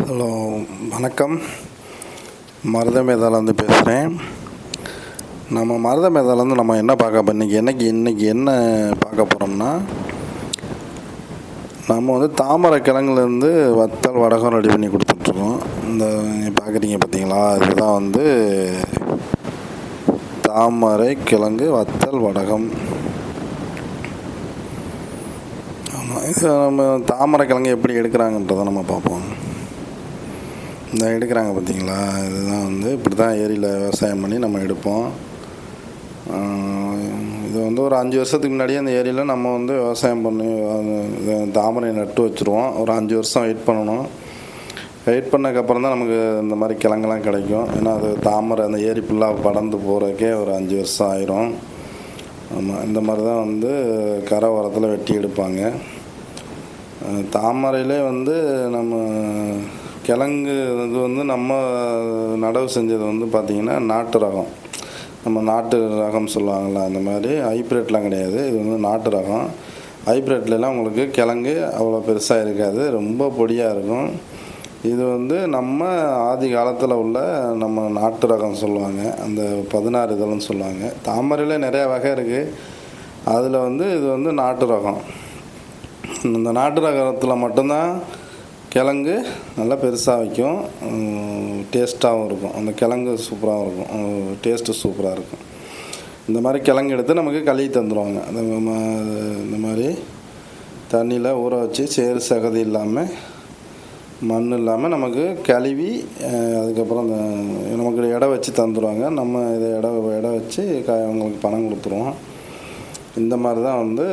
Hello, வணக்கம். மருத மேதாலேருந்து பேசுகிறேன். நம்ம மருத மேதாலேருந்து நம்ம என்ன பார்க்க இன்றைக்கி என்ன பார்க்க போகிறோம்னா, நம்ம வந்து தாமரை கிழங்குலேருந்து வத்தல் வடகம் ரெடி பண்ணி கொடுத்துட்ருக்கோம். இந்த பார்க்குறீங்க பார்த்தீங்களா, இதுதான் வந்து தாமரை கிழங்கு வத்தல் வடகம். ஆமாம், இது நம்ம தாமரை கிழங்கு எப்படி எடுக்கிறாங்கன்றதை நம்ம பார்ப்போம். இந்த எடுக்கிறாங்க பார்த்தீங்களா, இதுதான் வந்து இப்படி தான் ஏரியில் விவசாயம் பண்ணி நம்ம எடுப்போம். இது வந்து ஒரு 5 வருஷத்துக்கு முன்னாடியே அந்த ஏரியில் நம்ம வந்து விவசாயம் பண்ணி தாமரை நட்டு வச்சுருவோம். ஒரு 5 வருஷம் வெயிட் பண்ணணும். வெயிட் பண்ணதுக்கப்புறம் தான் நமக்கு இந்த மாதிரி கிழங்கெல்லாம் கிடைக்கும். ஏன்னா அது தாமரை அந்த ஏரி ஃபுல்லாக படர்ந்து போகிறதுக்கே ஒரு 5 வருஷம் ஆயிரும். ஆமாம், இந்த மாதிரி தான் வந்து கரை ஓரத்தில் வெட்டி எடுப்பாங்க. தாமரையிலே வந்து நம்ம கிழங்கு இது வந்து நம்ம நடவு செஞ்சது வந்து பார்த்திங்கன்னா நாட்டு ரகம். நம்ம நாட்டு ரகம் சொல்லுவாங்கள்ல, அந்த மாதிரி ஹைப்ரிட்லாம் கிடையாது. இது வந்து நாட்டு ரகம். ஹைப்ரிட்லாம் உங்களுக்கு கிழங்கு அவ்வளோ பெருசாக இருக்காது, ரொம்ப பொடியாக இருக்கும். இது வந்து நம்ம ஆதி காலத்தில் உள்ள நம்ம நாட்டு ரகம் சொல்லுவாங்க, அந்த 16 இதழ்னு சொல்லுவாங்க. தாமரையில் நிறையா வகை இருக்குது. அதில் வந்து இது வந்து நாட்டு ரகம். இந்த நாட்டு ரகத்தில் மட்டும்தான் கிழங்கு நல்லா பெருசாக வைக்கும், டேஸ்ட்டாகவும் இருக்கும். அந்த கிழங்கு சூப்பராகவும் இருக்கும், டேஸ்ட்டு சூப்பராக இருக்கும். இந்த மாதிரி கிழங்கு எடுத்து நமக்கு கழுவி தந்துடுவாங்க. இந்த மாதிரி தண்ணியில் ஊற வச்சு சேறு சகதி இல்லாமல் மண் இல்லாமல் நமக்கு கழுவி அதுக்கப்புறம் நமக்கு எடை வச்சு தந்துடுவாங்க. நம்ம இதை எடை வச்சு அவங்களுக்கு பணம் கொடுத்துருவோம். இந்த மாதிரி தான் வந்து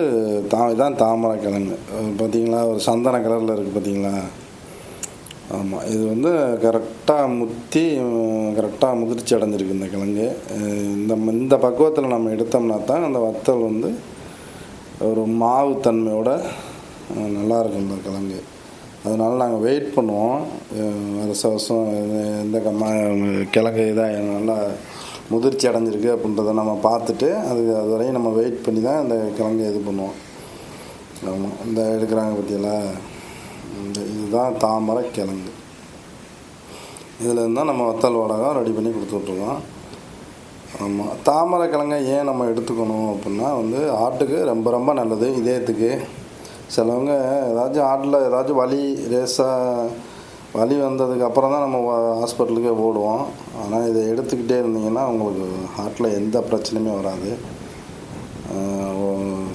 இதான் தாமரை கிழங்கு. பார்த்திங்களா, ஒரு சந்தன கலரில் இருக்குது பார்த்திங்களா. ஆமாம், இது வந்து கரெக்டாக முதிர்ச்சி அடைஞ்சிருக்கு இந்த கிழங்கு. இந்த பக்குவத்தில் நம்ம எடுத்தோம்னா தான் அந்த வத்தல் வந்து ஒரு மாவு தன்மையோடு நல்லாயிருக்கும் இந்த கிழங்கு. அதனால் நாங்கள் வெயிட் பண்ணுவோம். வருஷம் எந்த கிழங்கு இதாக நல்லா முதிர்ச்சி அடைஞ்சிருக்கு அப்படின்றத நம்ம பார்த்துட்டு அது வரையும் நம்ம வெயிட் பண்ணி தான் இந்த கிழங்கு இது பண்ணுவோம். ஆமாம், இந்த எடுக்கிறாங்க பார்த்தீங்களா, இதுதான் தாமரை கிழங்கு. இதில் இருந்தால் நம்ம வத்தல் வடகம் ரெடி பண்ணி கொடுத்துட்ருக்கோம். ஆமாம், தாமரை கிழங்கை ஏன் நம்ம எடுத்துக்கணும் அப்படின்னா வந்து ஆட்டுக்கு ரொம்ப ரொம்ப நல்லது, இதயத்துக்கு. சிலவங்க ஏதாச்சும் ஆட்டில் ஏதாச்சும் வலி வந்ததுக்கப்புறம் தான் நம்ம ஹாஸ்பிட்டலுக்கே ஓடுவோம். ஆனால் இதை எடுத்துக்கிட்டே இருந்தீங்கன்னா உங்களுக்கு ஹார்ட்டில் எந்த பிரச்சனையுமே வராது.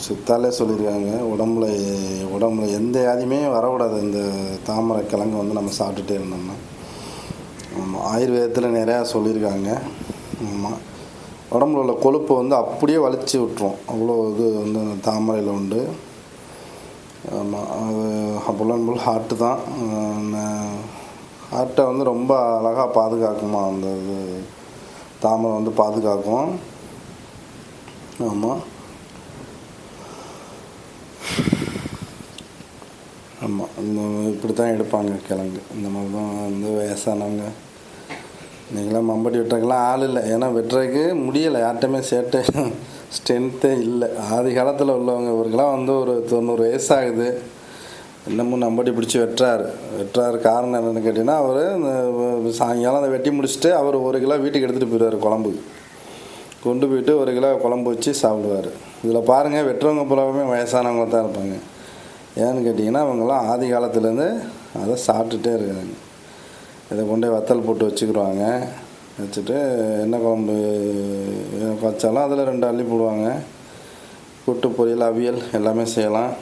சித்தாலே சொல்லியிருக்காங்க, உடம்புல எந்த வியாதியுமே வரக்கூடாது இந்த தாமரை கிழங்கு வந்து நம்ம சாப்பிட்டுட்டே இருந்தோம்னா. ஆமாம், ஆயுர்வேதத்தில் நிறையா சொல்லியிருக்காங்க. ஆமாம், உடம்புல உள்ள கொழுப்பை வந்து அப்படியே வலிச்சு விட்டுரும், அவ்வளோ இது வந்து அந்த தாமரையில் உண்டு. ஆமாம், அது அப்போல்லாம் ஹார்ட்டு தான். ஹார்ட்டை வந்து ரொம்ப அழகாக பாதுகாக்குமா அந்த இது தாமரை வந்து பாதுகாக்கும். ஆமாம் ஆமாம், இப்படி தான் எடுப்பாங்க கிழங்கு. இந்த மாதிரி தான் வந்து வயசானவங்க. நீங்களாம் மம்பட்டி வெட்டுறதுக்கெல்லாம் ஆள் இல்லை, ஏன்னா வெட்டுறதுக்கு முடியலை, யார்கிட்டையுமே ஸ்ட்ரென்த்தே இல்லை. ஆதி காலத்தில் உள்ளவங்க இவருக்கெல்லாம் வந்து ஒரு 90 வயசாகுது, இன்னமும் நம்பட்டி பிடிச்சி வெட்டுறாரு. காரணம் என்னென்னு கேட்டிங்கன்னா, அவர் இந்த சாயங்காலம் அதை வெட்டி முடிச்சுட்டு அவர் 1 கிலோ வீட்டுக்கு எடுத்துகிட்டு போயிடுவார். குழம்புக்கு கொண்டு போயிட்டு 1 கிலோ குழம்பு வச்சு சாப்பிடுவார். இதில் பாருங்கள், வெட்டுறவங்க பூராவுமே வயசானவங்க தான் இருப்பாங்க. ஏன்னு கேட்டிங்கன்னா, அவங்களாம் ஆதி காலத்துலேருந்து அதை சாப்பிட்டுட்டே இருக்காங்க. இதை கொண்டு வத்தல் போட்டு வச்சுக்கிடுவாங்க. வச்சுட்டு எண்ணெய் குழம்பு வச்சாலும் அதில் 2 அள்ளி போடுவாங்க. கூட்டு பொரியல் அவியல் எல்லாமே செய்யலாம்,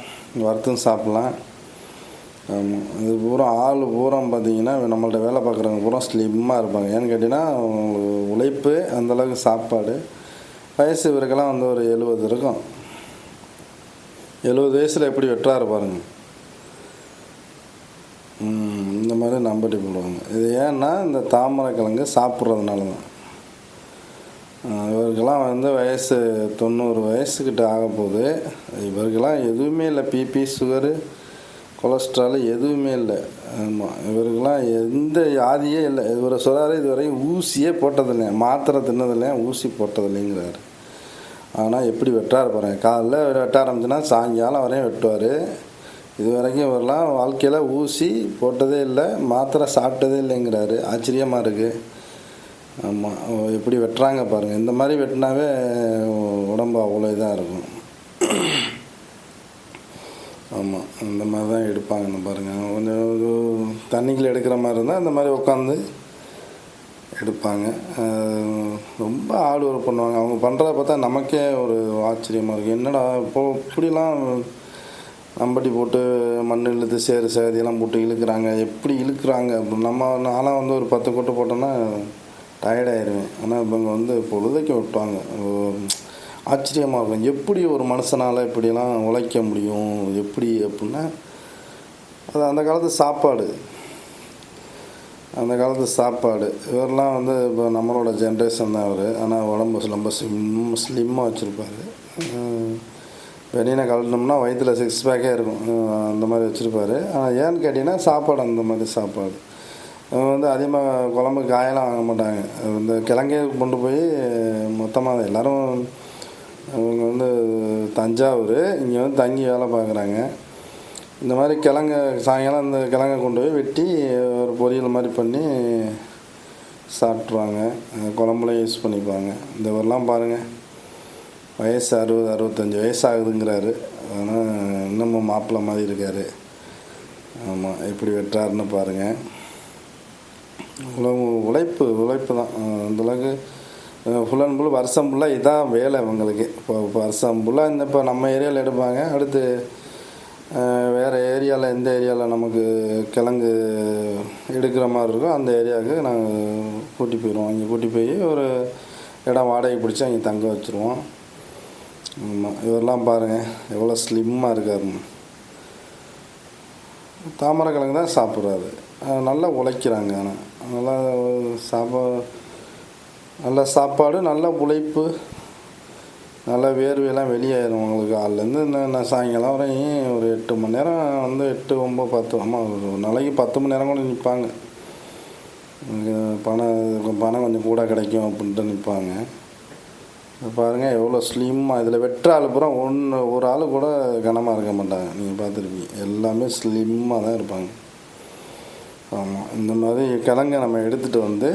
வறுத்தும் சாப்பிட்லாம். ஆமாம், இது ஆள் பார்த்திங்கன்னா நம்மள்ட்ட வேலை பார்க்குறவங்க பூரா ஸ்லிம்மாக இருப்பாங்க. ஏன்னு கேட்டிங்கன்னா உழைப்பு அந்தளவுக்கு சாப்பாடு. வயசு இவருக்கெல்லாம் வந்து ஒரு 70 இருக்கும். 70 வயசில் எப்படி வெட்டுறாரு பாருங்கள். இந்த மாதிரி நம்பட்டி போடுவாங்க. இது ஏன்னா இந்த தாமரை கிழங்கு சாப்பிட்றதுனால தான். இவருக்கெல்லாம் வந்து வயசு 90 வயசுக்கிட்ட ஆக போகுது. இவருக்கெல்லாம் எதுவுமே இல்லை, பிபி சுகரு கொலஸ்ட்ரால் எதுவுமே இல்லை. ஆமாம், இவருக்கெல்லாம் எந்த வியாதியே இல்லை. இவரை சொல்கிறாரு, இதுவரையும் ஊசியே போட்டதில்லை, மாத்திரை தின்னதில்லை, ஊசி போட்டதில்லைங்கிறாரு. ஆனால் எப்படி வெட்டார் பாருங்கள். காலைல வெட்ட ஆரம்பிச்சுன்னா சாயங்காலம் வரையும் வெட்டுவார். இது வரைக்கும் இவரெல்லாம் வாழ்க்கையில் ஊசி போட்டதே இல்லை, மாத்திரை சாப்பிட்டதே இல்லைங்கிறாரு. ஆச்சரியமாக இருக்குது. ஆமாம், எப்படி வெட்டுறாங்க பாருங்கள். இந்த மாதிரி வெட்டினாவே உடம்பு அவ்வளோ இதாக இருக்கும். ஆமாம், இந்த மாதிரி தான் எடுப்பாங்கன்னு பாருங்கள். கொஞ்சம் தண்ணிக்குள்ள எடுக்கிற மாதிரி இருந்தால் இந்த மாதிரி உட்காந்து எடுப்பாங்க. ரொம்ப ஹார்ட் ஒர்க் பண்ணுவாங்க. அவங்க பண்ணுறத பார்த்தா நமக்கே ஒரு ஆச்சரியமாக இருக்குது. என்னடா இப்போது இப்படிலாம் நம்பட்டி போட்டு மண் இழுத்து சேறு சேதியெல்லாம் போட்டு இழுக்கிறாங்க, எப்படி இழுக்கிறாங்க அப்படின்னு. நான்லாம் வந்து ஒரு 10 கொட்டை போட்டோன்னா டயர்டாயிருவேன். ஆனால் இவங்க பொழுதைக்கு விட்டுவாங்க. ஆச்சரியமாக இருக்கும். எப்படி ஒரு மனுஷனால் இப்படியெல்லாம் உழைக்க முடியும், எப்படி அப்படின்னா அது அந்த காலத்து சாப்பாடு. அந்த காலத்து சாப்பாடு. இவரெல்லாம் இப்போ நம்மளோட ஜென்ரேஷன் தான் அவர். ஆனால் உடம்பு ரொம்ப ஸ்லிம்மாக வச்சுருப்பார். வெளியின கலட்டோம்னா வயிற்றில் 6 பேக்கே இருக்கும், அந்த மாதிரி வச்சுருப்பார். ஆனால் ஏன்னு கேட்டிங்கன்னா சாப்பாடு அந்த மாதிரி சாப்பாடு. அவங்க அதிகமாக குழம்பு காயெல்லாம் வாங்க மாட்டாங்க. இந்த கிழங்கே கொண்டு போய் மொத்தமாக எல்லோரும் அவங்க தஞ்சாவூர் இங்கே தங்கி வேலை பார்க்குறாங்க. இந்த மாதிரி கிழங்க சாயங்காலம் இந்த கிழங்கை கொண்டு போய் வெட்டி ஒரு பொரியல் மாதிரி பண்ணி சாப்பிட்ருவாங்க. குழம்புல யூஸ் பண்ணிப்பாங்க. இந்த ஊரெலாம் பாருங்கள், வயசு 60-65 வயசு ஆகுதுங்கிறாரு. ஆனால் இன்னமும் மாப்பிள்ளை மாதிரி இருக்கார். ஆமாம், எப்படி வெட்டுறாருன்னு பாருங்கள். உழைப்பு தான் அந்தளவுக்கு. ஃபுல் அண்ட் ஃபுல் வருஷம் ஃபுல்லாக இதான் வேலை அவங்களுக்கு. இப்போ வருஷம் ஃபுல்லாக இப்போ நம்ம ஏரியாவில் எடுப்பாங்க. அடுத்து வேறு ஏரியாவில், எந்த ஏரியாவில் நமக்கு கிழங்கு எடுக்கிற மாதிரி இருக்கோ அந்த ஏரியாவுக்கு நாங்கள் கூட்டி போயிடுவோம். அங்கே கூட்டி போய் ஒரு இடம் வாடகை பிடிச்சி அங்கே தங்க வச்சுருவோம். ஆமாம், இவரெல்லாம் பாருங்கள் எவ்வளோ ஸ்லிம்மாக இருக்காருன்னு. தாமரை கிழங்கு தான் சாப்பிட்றாரு. நல்லா உழைக்கிறாங்க. ஆனால் நல்ல சாப்பாடு, நல்ல உழைப்பு, நல்ல வேர்வையெல்லாம் வெளியாயிரும் அவங்களுக்கு. காலிலேருந்து நான் சாயங்காலம் வரையும் ஒரு 8 மணி நேரம் 8, 9, 10 ஆமாம், ஒரு நாளைக்கு 10 மணி நேரம் கூட நிற்பாங்க. பணம் கொஞ்சம் கூட கிடைக்கும் அப்படின்ட்டு நிற்பாங்க. பாருங்கள் எவ்வளோ ஸ்லிம்மாக. இதில் வெட்டுற ஆள் பூரா ஒரு ஆள் கூட கனமாக இருக்க மாட்டாங்க. நீங்கள் பார்த்துருப்பீங்க, எல்லாமே ஸ்லிம்மாக தான் இருப்பாங்க. ஆமாம், இந்த மாதிரி கிழங்கை நம்ம எடுத்துகிட்டு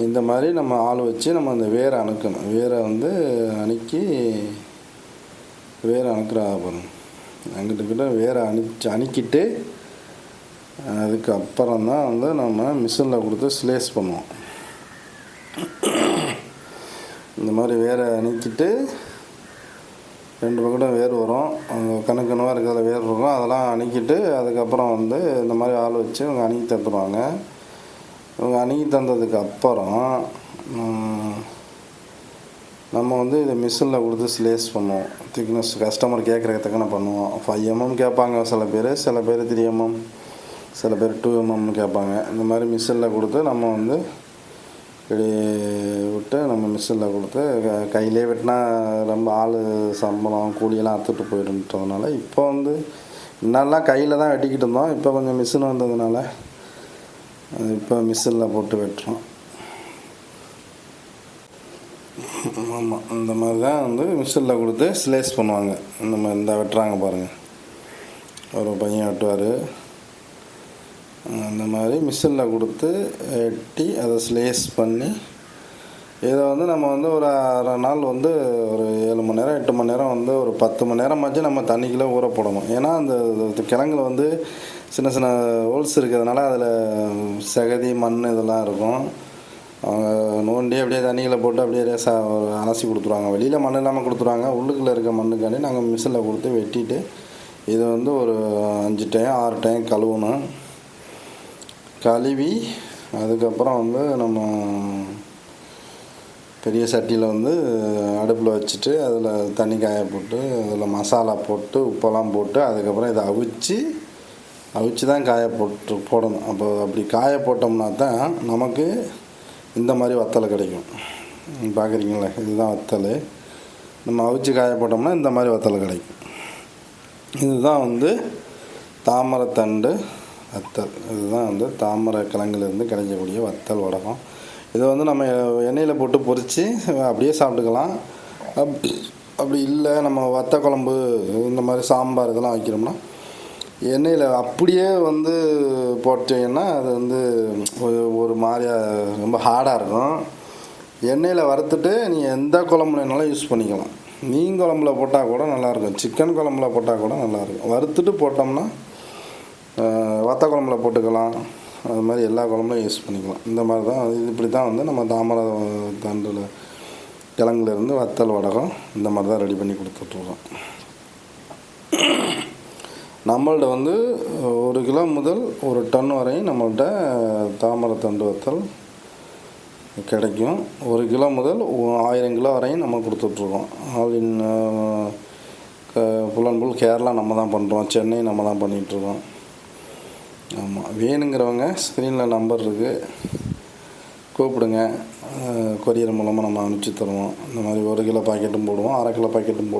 இந்த மாதிரி நம்ம ஆள் வச்சு நம்ம அந்த வேரை அணுக்கணும். வேரை அணுக்கி வேரை அணுக்கிற பாருங்க. அங்கிட்ட வேரை அணுக்கிட்டு அதுக்கப்புறம் தான் நம்ம மிஷினில் கொடுத்து ஸ்லேஸ் பண்ணுவோம். இந்த மாதிரி வேரை அணுக்கிட்டு 2 பக்கட்டும் வேர் வரும். அவங்க கணக்கணுவாக இருக்கிறத வேர் இருக்கும். அதெல்லாம் அணுக்கிட்டு அதுக்கப்புறம் இந்த மாதிரி ஆள் வச்சு அவங்க அணுக்கி தந்துடுவாங்க. இவங்க அணுகி தந்ததுக்கு அப்புறம் நம்ம இதை மிஷினில் கொடுத்து ஸ்லேஸ் பண்ணுவோம். திக்னஸ் கஸ்டமர் கேட்குறதுக்கான பண்ணுவோம். 5 mm கேட்பாங்க சில பேர், 3 mm, சில பேர் 2 mm கேட்பாங்க. இந்த மாதிரி மிஷினில் கொடுத்து நம்ம இப்படி விட்டு நம்ம மிஷினில் கொடுத்து கையிலே வெட்டினா ரொம்ப ஆள் சம்பளம் கூலியெல்லாம் அறுத்துட்டு போயிடுன்றதுனால இப்போ முன்னாடிலாம் கையில் தான் வெட்டிக்கிட்டு இருந்தோம். இப்போ கொஞ்சம் மிஷின் வந்ததுனால இப்போ மிஷினில் போட்டு வெட்டுறோம். ஆமாம், இந்த மாதிரி தான் மிஷினில் கொடுத்து ஸ்லேஸ் பண்ணுவாங்க. இந்த மாதிரி வெட்டுறாங்க பாருங்கள், ஒரு பையன் வெட்டுவார். அந்த மாதிரி மிஷினில் கொடுத்து வெட்டி அதை ஸ்லேஸ் பண்ணி இதை நம்ம ஒரு அரை நாள் ஒரு 7 மணி நேரம் 8 மணி நேரம் ஒரு 10 மணி நேரமாச்சு நம்ம தண்ணிக்குள்ளே ஊற போடணும். ஏன்னா அந்த கிழங்குல சின்ன சின்ன ஹோல்ஸ் இருக்கிறதுனால அதில் சகதி மண் இதெல்லாம் இருக்கும். அவங்க நோண்டி அப்படியே தண்ணியில் போட்டு அப்படியே ஒரு அலசி கொடுத்துருவாங்க. வெளியில் மண் இல்லாமல் கொடுத்துருவாங்க. உள்ளுக்குள்ளே இருக்க மண்ணுக்காண்டி நாங்கள் மிஷினில் கொடுத்து வெட்டிட்டு இதை ஒரு 5 டைம் 6 டைம் கழுவணும். கழுவி அதுக்கப்புறம் நம்ம பெரிய சட்டியில் அடுப்பில் வச்சுட்டு அதில் தண்ணி காய போட்டு அதில் மசாலா போட்டு உப்பெல்லாம் போட்டு அதுக்கப்புறம் இதை அவிச்சு தான் போடணும். அப்போ அப்படி காய போட்டோம்னா தான் நமக்கு இந்த மாதிரி வத்தல் கிடைக்கும். பார்க்குறீங்களா, இதுதான் வத்தல். நம்ம அவிச்சு காய போட்டோம்னா இந்த மாதிரி வத்தல் கிடைக்கும். இதுதான் தாமரைத்தண்டு வத்தல். இதுதான் தாமரை கிழங்குலேருந்து கிடைக்கக்கூடிய வத்தல் வடகம். இதை நம்ம எண்ணெயில் போட்டு பொரித்து அப்படியே சாப்பிட்டுக்கலாம். அப்படி இல்லை நம்ம வத்த குழம்பு இந்த மாதிரி சாம்பார் இதெல்லாம் வைக்கிறோம்னா எண்ணெயில் அப்படியே வந்து போட்டிங்கன்னா அது வந்து ஒரு மாதிரியா ரொம்ப ஹார்டாக இருக்கும். எண்ணெயில் வறுத்துட்டு நீங்கள் எந்த குழம்புலனாலும் யூஸ் பண்ணிக்கலாம். மீன் குழம்புல போட்டால் கூட நல்லாயிருக்கும், சிக்கன் குழம்புல போட்டால் கூட நல்லாயிருக்கும். வறுத்துட்டு போட்டோம்னா வத்த குழம்புல போட்டுக்கலாம், அது மாதிரி எல்லா குழம்புலையும் யூஸ் பண்ணிக்கலாம். இந்த மாதிரி தான் இப்படி தான் வந்து நம்ம தாமரை தண்டில் கிழங்குலேருந்து வத்தல் வடகம் இந்த மாதிரி தான் ரெடி பண்ணி கொடுத்துட்ருக்கோம். நம்மள்ட்ட வந்து 1 கிலோ முதல் 1 டன் வரையும் நம்மள்ட்ட தாமரை தண்டு வத்தல் கிடைக்கும். 1 கிலோ முதல் 1000 கிலோ வரையும் நம்ம கொடுத்துட்ருக்கோம். All in full and full Kerala நம்ம தான் பண்ணுறோம், சென்னை நம்ம தான் பண்ணிகிட்ருக்கோம். ஆமாம், வேணுங்கிறவங்க ஸ்க்ரீனில் நம்பர் இருக்குது, கூப்பிடுங்க. கொரியர் மூலமாக நம்ம அனுப்பிச்சி தருவோம். இந்த மாதிரி 1 கிலோ பாக்கெட்டும் போடுவோம், 1/2 கிலோ பாக்கெட்டும் போடுவோம்.